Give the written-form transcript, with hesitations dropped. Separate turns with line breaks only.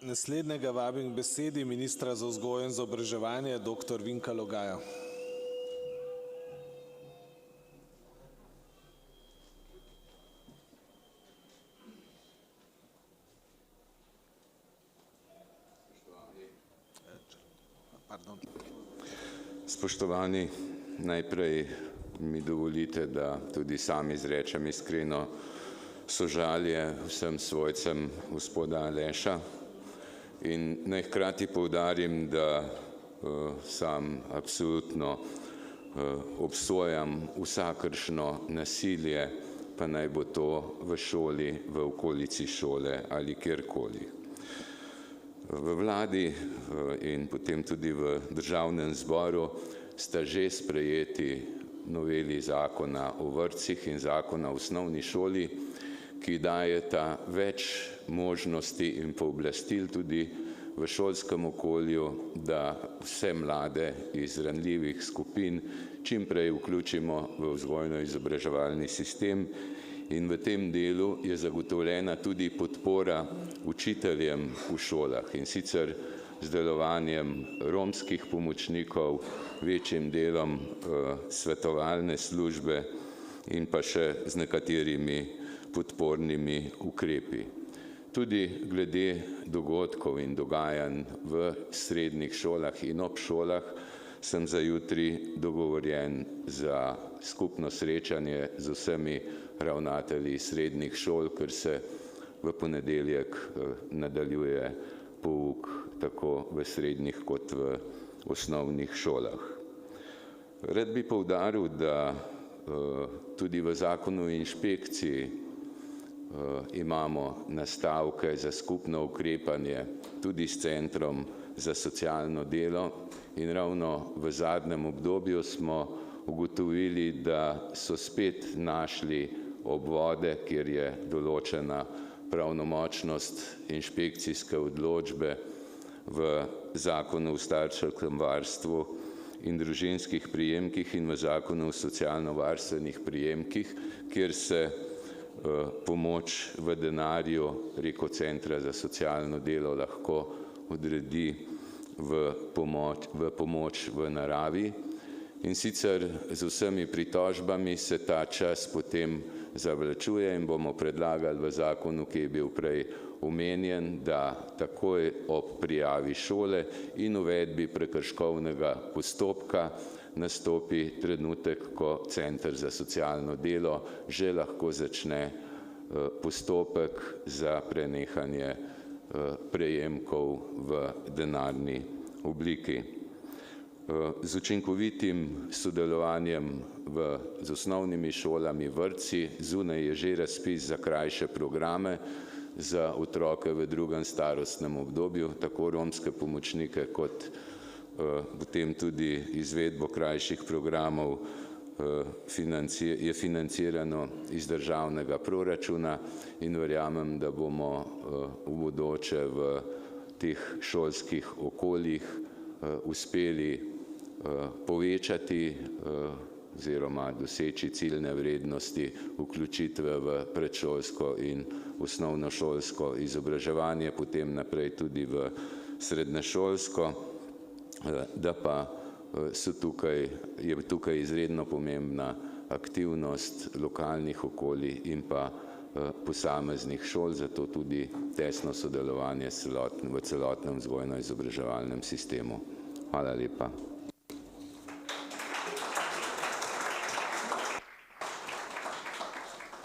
Naslednjega vabim k besedi ministra za vzgojo in izobraževanje, dr. Vinka Logaja.
Spoštovani, najprej mi dovolite, da tudi sam izrečem iskreno sožalje vsem svojcem gospoda Aleša in naj hkrati poudarim, da sam absolutno obsojam vsakršno nasilje, pa naj bo to v šoli, v okolici šole ali kjerkoli. V vladi in potem tudi v državnem zboru sta že sprejeti noveli zakona o vrtcih in zakona o osnovni šoli, ki dajeta več možnosti in pooblastil tudi v šolskem okolju, da vse mlade iz ranljivih skupin čim prej vključimo v vzgojno-izobraževalni sistem. In v tem delu je zagotovljena tudi podpora učiteljem v šolah, in sicer z delovanjem romskih pomočnikov, večjim delom svetovalne službe in pa še z nekaterimi podpornimi ukrepi. Tudi glede dogodkov in dogajanj v srednjih šolah in ob šolah sem za jutri dogovorjen za skupno srečanje z vsemi ravnatelji srednjih šol, ker se v ponedeljek nadaljuje pouk tako v srednjih kot v osnovnih šolah. Rad bi poudaril, da tudi v zakonu o inšpekciji imamo nastavke za skupno ukrepanje tudi s Centrom za socialno delo in ravno v zadnjem obdobju smo ugotovili, da so spet našli obvode, kjer je določena pravnomočnost inšpekcijske odločbe v zakonu o starševskem varstvu in družinskih prejemkih in v zakonu o socialno-varstvenih prejemkih, kjer se pomoč v denarju preko Centra za socialno delo lahko odredi v pomoč v naravi. In sicer z vsemi pritožbami se ta čas potem zavlačuje in bomo predlagali v zakonu, ki je bil prej omenjen, da takoj ob prijavi šole in uvedbi prekrškovnega postopka nastopi trenutek, ko Center za socialno delo že lahko začne postopek za prenehanje prejemkov v denarni obliki. Z učinkovitim sodelovanjem z osnovnimi šolami, vrtci, zunaj je že razpis za krajše programe za otroke v drugem starostnem obdobju, tako romske pomočnike kot potem tudi izvedbo krajših programov je financirano iz državnega proračuna in verjamem, da bomo v bodoče v teh šolskih okoljih uspeli povečati oziroma doseči ciljne vrednosti vključitve v predšolsko in osnovnošolsko izobraževanje, potem naprej tudi v srednješolsko, da pa je tukaj izredno pomembna aktivnost lokalnih okolij in pa posameznih šol, zato tudi tesno sodelovanje v celotnem vzgojno-izobraževalnem sistemu. Hvala lepa.